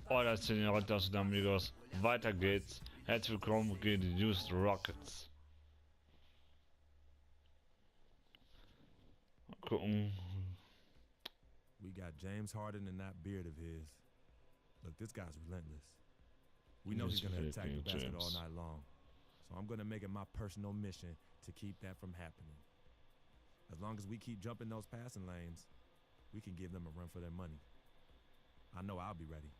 Oh, das sind ja das und amigos. Weiter geht's. Herzlich willkommen gegen die Neues Rockets. Mal gucken. We got James Harden and that beard of his. Look, this guy's relentless. We know he's gonna attack the basket all night long. So I'm gonna make it my personal mission to keep that from happening. As long as we keep jumping those passing lanes, we can give them a run for their money. I know I'll be ready.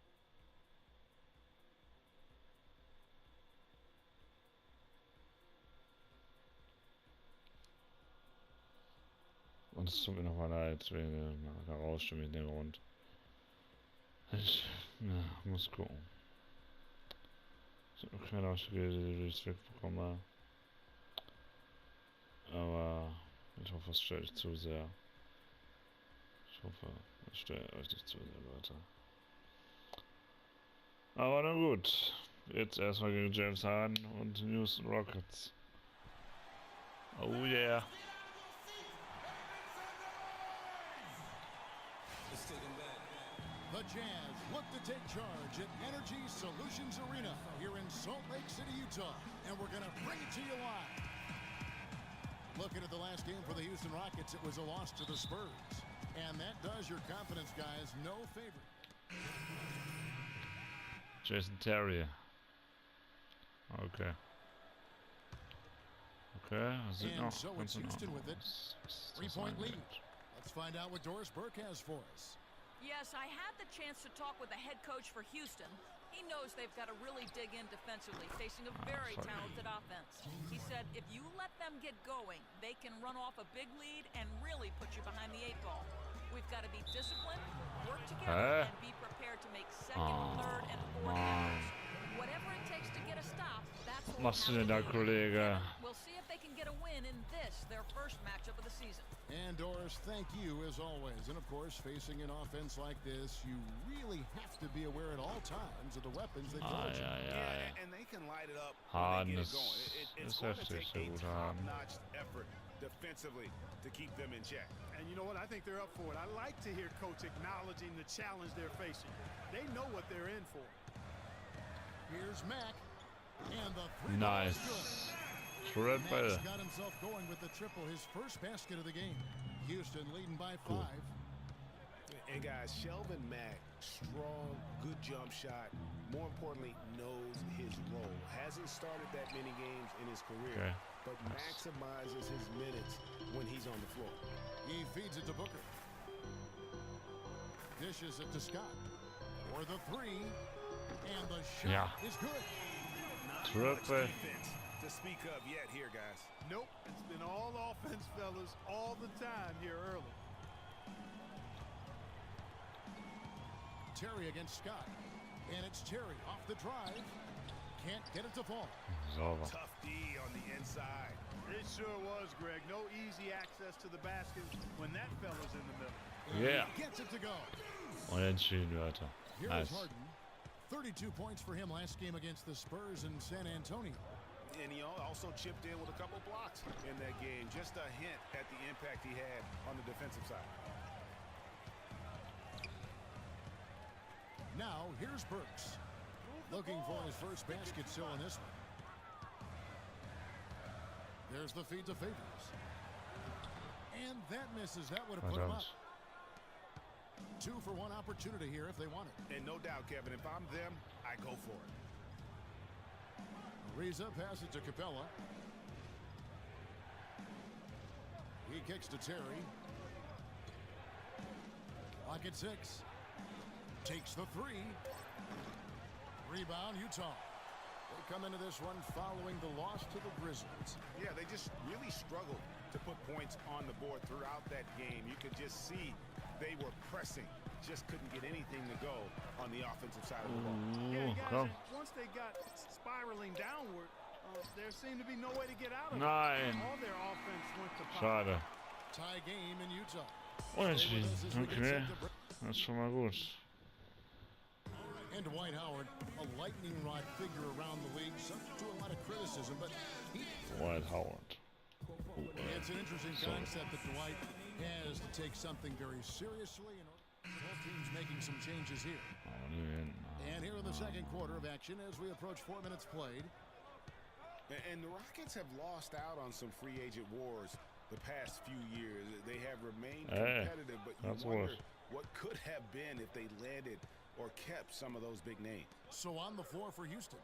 Und es tut mir nochmal leid, wegen der Rausstimme in dem Grund. Ich muss gucken. Ich habe noch keine Ausschläge, die ich wegbekomme. Aber ich hoffe, es stört euch zu sehr. Ich hoffe, es stört euch nicht zu sehr, Leute. Aber na gut. Jetzt erstmal gegen James Harden und Neues Rockets. Oh yeah. The Jazz look to take charge at Energy Solutions Arena here in Salt Lake City, Utah. And we're going to bring it to you live. Looking at the last game for the Houston Rockets, it was a loss to the Spurs. And that does your confidence guys no favor. Jason Terry. Okay. Okay, and so it's Houston with it. 3-point lead. Let's find out what Doris Burke has for us. Yes, I had the chance to talk with the head coach for Houston. He knows they've got to really dig in defensively, facing a very talented offense. He said if you let them get going, they can run off a big lead and really put you behind the 8-ball. We've got to be disciplined, work together, and be prepared to make second, third, and fourth downs. Whatever it takes to get a stop, that's what machst du denn da, Kollege? We'll see if they can get a win in this, their first matchup of the season. And Doris, thank you as always. And of course, facing an offense like this, you really have to be aware at all times of the weapons that go with you. Yeah, and they can light it up Harden when they get it going. It's going to take a Harden. top-notch effort defensively to keep them in check. And you know what? I think they're up for it. I like to hear Coach acknowledging the challenge they're facing. They know what they're in for. Here's Mack, and the three nice. Mack's got himself going with the triple, his first basket of the game. Houston leading by 5. And guys, Shelvin Mack, strong, good jump shot. More importantly, knows his role. Hasn't started that many games in his career, but maximizes his minutes when he's on the floor. He feeds it to Booker. Dishes it to Scott for the 3. And the shot is good. Not much defense to speak of yet here, guys. Nope, it's been all offense, fellas, all the time here early. Terry against Scott. And it's Terry off the drive. Can't get it to fall. Tough D on the inside. It sure was, Greg. No easy access to the basket when that fella's in the middle. Yeah. He gets it to go. Unentschieden, Leute. Here's Harden. 32 points for him last game against the Spurs in San Antonio. And he also chipped in with a couple blocks in that game. Just a hint at the impact he had on the defensive side. Now, here's Burks. Looking for his first basket still in this one. There's the feed to Favors. And that misses. That would have put him up. 2 for 1 opportunity here if they want it. And no doubt, Kevin, if I'm them, I go for it. Ariza passes to Capella. He kicks to Terry. Lock at 6. Takes the 3. Rebound, Utah. They come into this one following the loss to the Grizzlies. Yeah, they just really struggled to put points on the board throughout that game. You could just see they were pressing. Just couldn't get anything to go on the offensive side of the ball. Yeah, guys, once they got spiraling downward, there seemed to be no way to get out of it. All their offense went to Schade. Tie game in Utah. Unentschieden. Okay. Das ist schon mal gut. And Dwight Howard, a lightning rod figure around the league, subject to a lot of criticism, but Dwight Howard. It's an interesting concept that Dwight has to take something very seriously, and both teams making some changes here. And the second quarter of action as we approach 4 minutes played. And the Rockets have lost out on some free agent wars the past few years. They have remained competitive, but you wonder what could have been if they landed or kept some of those big names. So on the floor for Houston,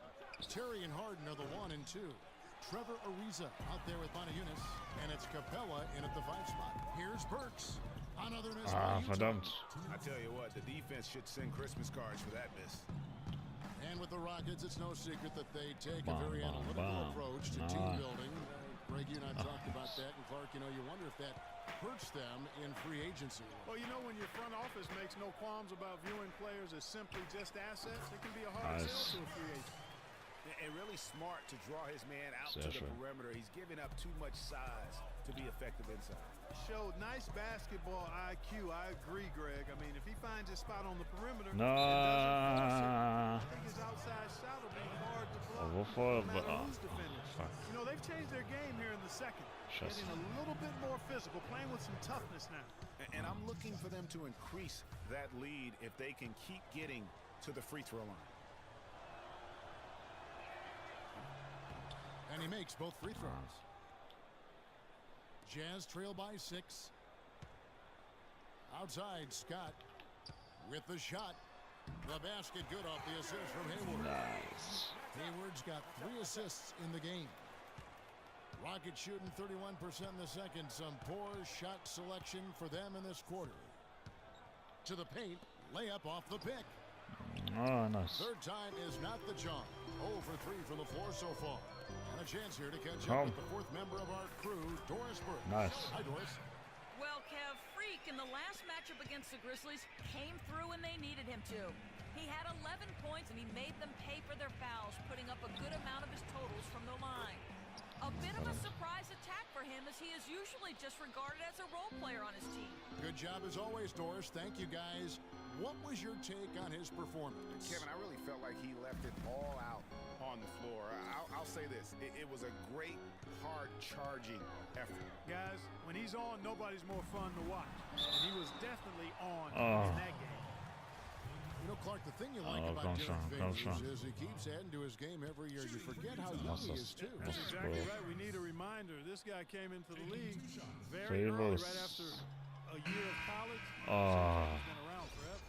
Terry and Harden are the 1 and 2. Trevor Ariza out there with Bonajunas, and it's Capella in at the 5 spot. Here's Burks. Another miss. Verdammt. I tell you what, the defense should send Christmas cards for that miss. And with the Rockets, it's no secret that they take a very analytical approach to team building. Greg, you and I talked about that, and Clark, you know, you wonder if that hurts them in free agency. Well, you know, when your front office makes no qualms about viewing players as simply just assets, it can be a hard sell to a free agent. And really smart to draw his man out to the perimeter. He's giving up too much size to be effective inside. Showed nice basketball IQ. I agree, Greg. I mean, if he finds his spot on the perimeter, No. I think his outside shot will be hard to block. No matter who's defending. You know, they've changed their game here in the second. Getting a little bit more physical, playing with some toughness now. And I'm looking for them to increase that lead if they can keep getting to the free throw line. And he makes both free throws. Jazz trail by 6. Outside, Scott with the shot. The basket good off the assist from Hayward. Nice. Hayward's got 3 assists in the game. Rockets shooting 31% in the second. Some poor shot selection for them in this quarter. To the paint, layup off the pick. Oh, nice. Third time is not the charm. 0 for 3 from the floor so far. And a chance here to catch up with the 4th member of our crew, Doris Burke. Nice. Hi, Doris. Well, Kev, Freak in the last matchup against the Grizzlies came through when they needed him to. He had 11 points and he made them pay for their fouls, putting up a good amount of his totals from the line. A bit of a surprise attack for him, as he is usually just regarded as a role player on his team. Good job as always, Doris. Thank you, guys. What was your take on his performance? Kevin, I really felt like he left it all out on the floor. I'll say this. It was a great, hard-charging effort. Guys, when he's on, nobody's more fun to watch. And he was definitely on in that game. You know, Clark, the thing you like about Derek Favors is he keeps adding to his game every year. You forget how young he is, too. That's exactly right. We need a reminder. This guy came into the league very early, right after a year of college. He's been around forever.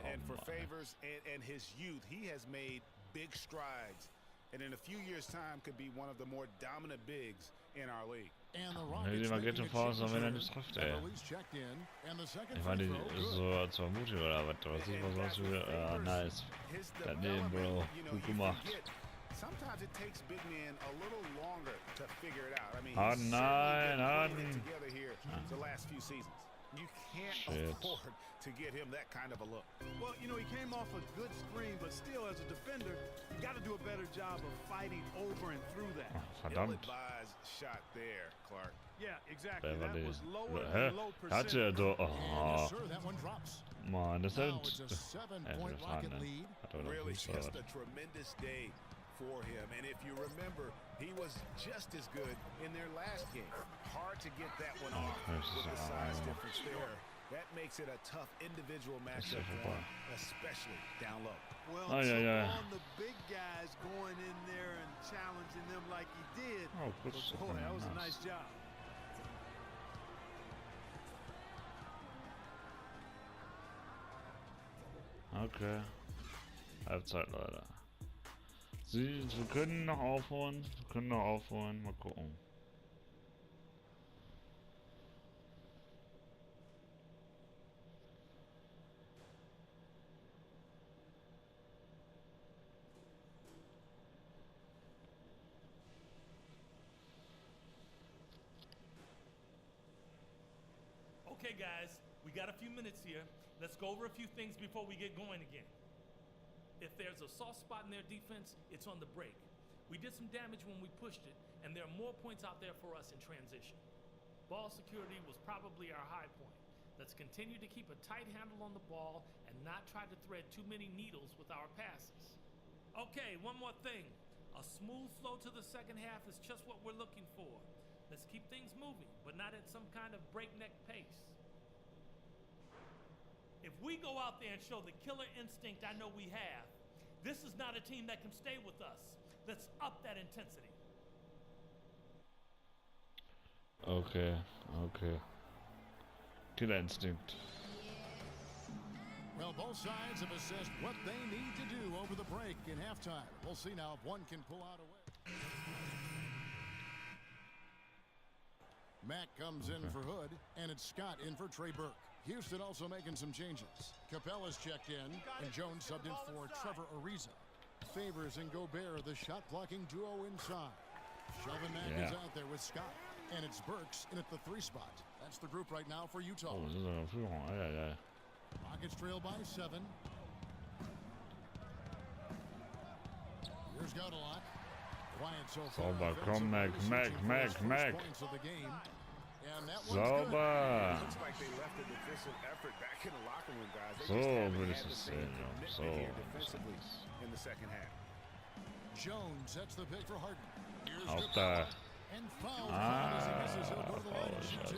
And for Favors and his youth, he has made big strides. And in a few years' time, could be one of the more dominant bigs in our league. Die mal geht Pause, wenn nicht trifft, ey. Ich meine, so als Vermutung oder was weiß ich, was sonst wieder. Nice. Daneben, Bro. Gut gemacht. Sometimes it takes big men a little longer to figure it out. I mean, Harden, nein, Harden. Together here the last few seasons. You can't afford to get him that kind of a look. Well, you know, he came off a good screen, but still, as a defender, you got to do a better job of fighting over and through that. Verdammt. Ill-advised shot there, Clark. Yeah, exactly. That was lower than low percentage. Hat er doch. Mann, das sind. Really just a tremendous day for him. And if you remember, he was just as good in their last game. Hard to get that one off with the size difference there. That makes it a tough individual matchup for him, especially down low. Well, on the big guys going in there and challenging them like he did. Boy, that was a nice job. Okay. Halbzeit, Leute. Wir können noch aufholen. Mal gucken. Okay, guys, we got a few minutes here. Let's go over a few things before we get going again. If there's a soft spot in their defense, it's on the break. We did some damage when we pushed it, and there are more points out there for us in transition. Ball security was probably our high point. Let's continue to keep a tight handle on the ball and not try to thread too many needles with our passes. Okay, one more thing. A smooth flow to the second half is just what we're looking for. Let's keep things moving, but not at some kind of breakneck pace. If we go out there and show the killer instinct I know we have, this is not a team that can stay with us. Let's up that intensity. Okay, okay. Killer instinct. Well, both sides have assessed what they need to do over the break in halftime. We'll see now if one can pull out a win. Mack comes in for Hood, and it's Scott in for Trey Burke. Houston also making some changes. Capella's checked in, and Jones subbed in for Trevor Ariza. Favors and Gobert, the shot-blocking duo inside. Shelvin Mack is out there with Scott, and it's Burks in at the 3 spot. That's the group right now for Utah. Oh, das ist eine Führung. Ja. Rockets trail by 7. Here's Gaudelot. Quiet so far. Sauber, komm, Mac. Points of the game. And that one's Sauber. Looks like they left a defensive effort back in the locker room, guys. They So just haven't würde had ich the das same sehen, ja. commitment So. here defensively in the second half. Jones sets the pick for Harden. Here's Auch Capella. da. And foul as he misses. He'll go to the line and shoot 2.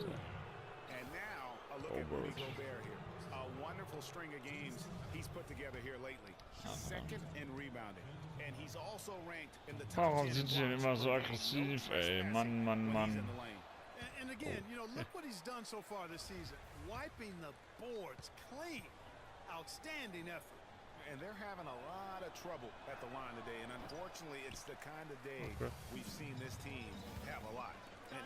And now a look at Rudy Gobert here. A wonderful string of games he's put together here lately. Second in rebounding. And he's also ranked in the top 10 Warum sind die denn immer so aggressiv, ey? Mann. And again, you know, look what he's done so far this season. Wiping the boards clean. Outstanding effort. And they're having a lot of trouble at the line today. And unfortunately, it's the kind of day we've seen this team have a lot.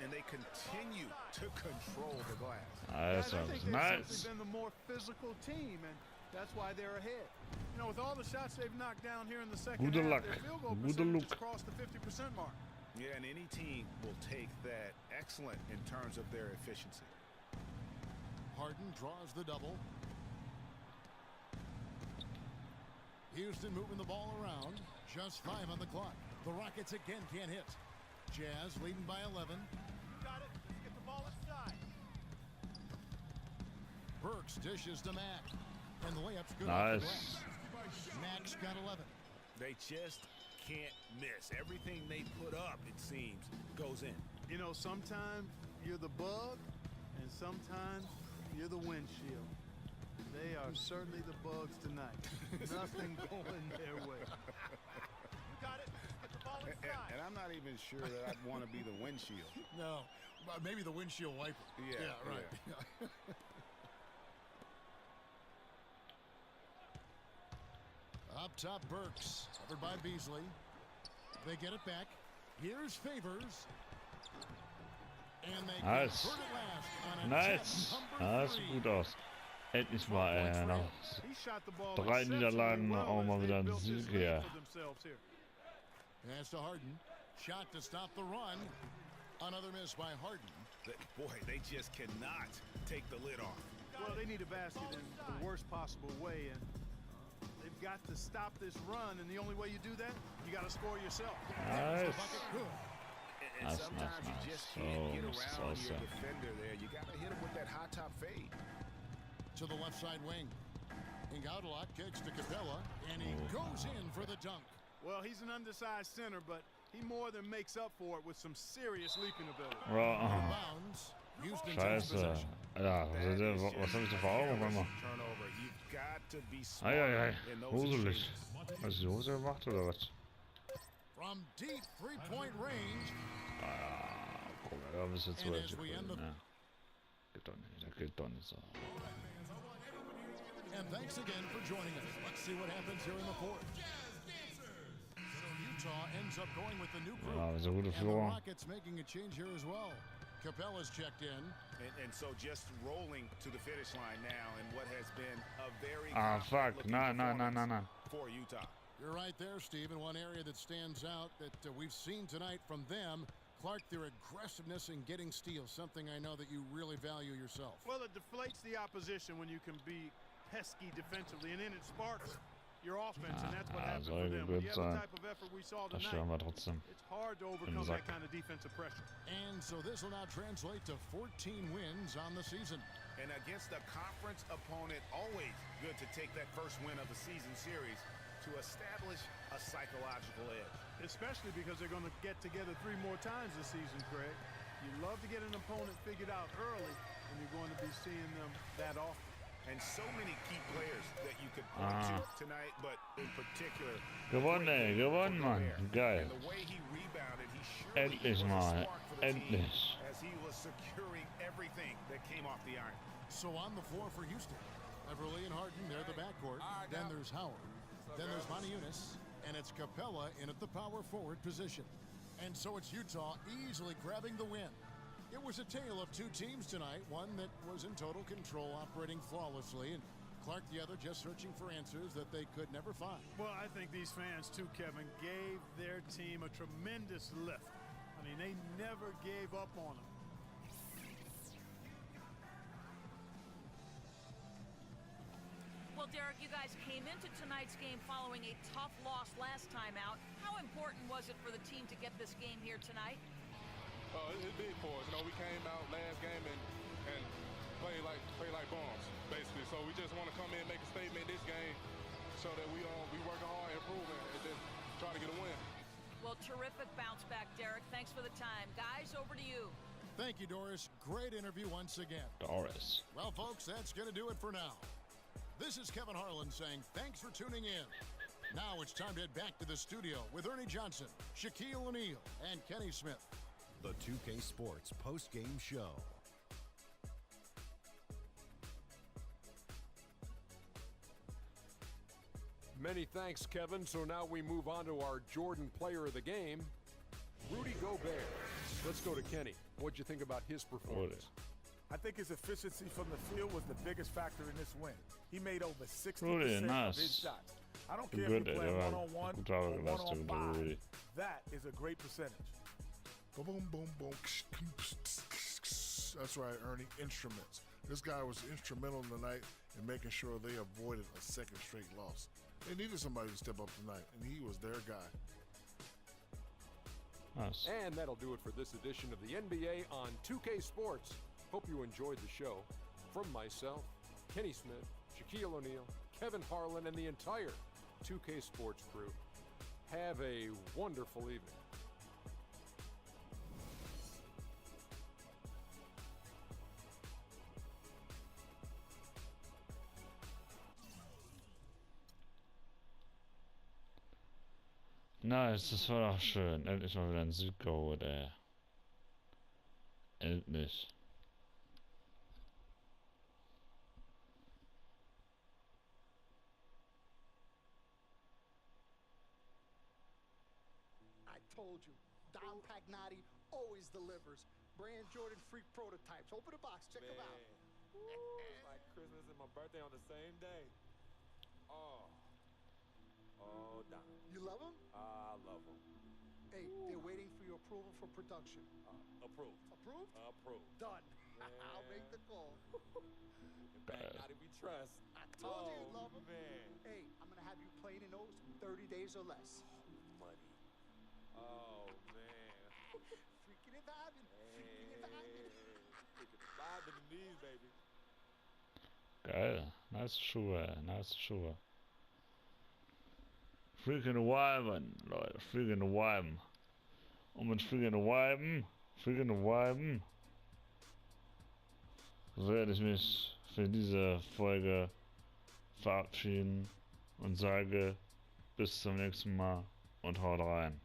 And they continue to control the glass. Guys, I think they've simply been the more physical team, and that's why they're ahead. You know, with all the shots they've knocked down here in the second half, their field goal percentage has crossed the 50% mark. Yeah, and any team will take that excellent in terms of their efficiency. Harden draws the double. Houston moving the ball around. Just 5 on the clock. The Rockets again can't hit. Jazz leading by 11. Got it. Get the ball inside. Burks dishes to Mack. And the layup's good. Nice. Mack's got 11. They just can't miss. Everything they put up, it seems, goes in. You know, sometimes you're the bug, and sometimes you're the windshield. They are certainly the bugs tonight. Nothing going their way. You got it. Get the ball inside. And I'm not even sure that I'd want to be the windshield. No, maybe the windshield wiper. Yeah, right. Yeah. Up top, Burks, covered by Beasley. They get it back. Here's Favors. And they Nice. convert it last on a Nice. tip, Das number sieht 3. gut aus. Endlich mal nach He shot the ball 3 Niederlagen exceptionally auch mal well wieder as ein they built Sieg this lead her. for themselves here. Pass to Harden. Shot to stop the run. Another miss by Harden. Boy, they just cannot take the lid off. Well, they need a basket in the worst possible way, and they've got to stop this run, and the only way you do that, you got to score yourself. Nice. And Nice, sometimes nice, you just nice. can't get So, around your so. defender there. You got to hit him with that high top fade. To the left side wing. And Gaudelot kicks to Capella, and he goes in for the dunk. Well, he's an undersized center, but he more than makes up for it with some serious leaping ability. Bounds. Houston takes Scheiße. possession. Ja, was habe ich da vor Augen gemacht? Turnover. You've got to be smart Eieiei, in those gruselig. situations. Hast du die Hose gemacht oder was? From deep three-point range. Guck mal, da bist du jetzt And wohl as we end the- ja. Geht doch nicht, das geht doch nicht so. And thanks again for joining us. Let's see what happens here in the fourth. So Utah ends up going with the new group. Ja, das ist eine gute And the Führung. Rockets making a change here as well. Capella's checked in. And so just rolling to the finish line now in what has been a very Ah, fuck. confident-looking Nein. performance for Utah. You're right there, Steve. And one area that stands out that we've seen tonight from them, Clark, their aggressiveness in getting steals, something I know that you really value yourself. Well, it deflates the opposition when you can be pesky defensively, and then it sparks your offense, and that's what happens soll for them. When gut you have the sein. type of effort we saw Das tonight, stören wir trotzdem. it's hard to overcome that kind of defensive pressure. And so this will now translate to 14 wins on the season. And against a conference opponent, always good to take that first win of the season series to establish a psychological edge. Especially because they're going to get together 3 more times this season, Craig. You love to get an opponent figured out early, and you're going to be seeing them that often. And so many key players that you could point to tonight, but in particular, gewonnen, Mann. Geil. and the way he rebounded, he surely Endlich was a mal. spark for the team Endlich. as he was securing everything that came off the iron. So on the floor for Houston, Everly and Harden, they're the backcourt. Then there's Howard. Then there's Maniunas. And it's Capella in at the power forward position. And so it's Utah easily grabbing the win. It was a tale of two teams tonight, one that was in total control, operating flawlessly, and Clark the other just searching for answers that they could never find. Well, I think these fans too, Kevin, gave their team a tremendous lift. I mean, they never gave up on them. Well, Derek, you guys came into tonight's game following a tough loss last time out. How important was it for the team to get this game here tonight? It's big for us. You know, we came out last game and play like bombs, basically. So we just want to come in, make a statement this game, so that we working hard, improving, and just try to get a win. Well, terrific bounce back, Derek. Thanks for the time. Guys, over to you. Thank you, Doris. Great interview once again. Doris. Well, folks, that's going to do it for now. This is Kevin Harlan saying thanks for tuning in. Now it's time to head back to the studio with Ernie Johnson, Shaquille O'Neal, and Kenny Smith. The 2K Sports post-game show. Many thanks, Kevin. So now we move on to our Jordan player of the game, Rudy Gobert. Let's go to Kenny. What'd you think about his performance? I think his efficiency from the field was the biggest factor in this win. He made over 60% Rudy, nice. of his shots. I don't care Good if you're day, playing one-on-one or one-on-five. Rudy. That is a great percentage. Boom, boom, boom. That's right, Ernie. Instruments. This guy was instrumental tonight in making sure they avoided a second straight loss. They needed somebody to step up tonight, and he was their guy. Nice. And that'll do it for this edition of the NBA on 2K Sports. Hope you enjoyed the show. From myself, Kenny Smith, Shaquille O'Neal, Kevin Harlan, and the entire 2K Sports crew, have a wonderful evening. Nice, das war doch schön. Endlich mal wieder ein Sieg geholt, ey. Endlich. I told you, Dom Pagnotti always delivers. Brand Jordan Freak prototypes. Open the box, check them out. It's like Christmas and my birthday on the same day. Oh, Dom. You love them? I love them. Hey, they're waiting for your approval for production. Approved. Approved? Approved. Done. Yeah. I'll make the call. Pagnotti we trust. I told you you'd love them. Man. Hey, I'm going to have you playing in those 30 days or less. Money. Oh, man. Freaking and vibing. Freaking and vibing. Freaking and vibing in these, baby. Geil. Nice Schuhe, nice Schuhe. Freaking Viben, Leute. Freaking Viben. Und mit Freaking Viben werde ich mich für diese Folge verabschieden und sage bis zum nächsten Mal und haut rein.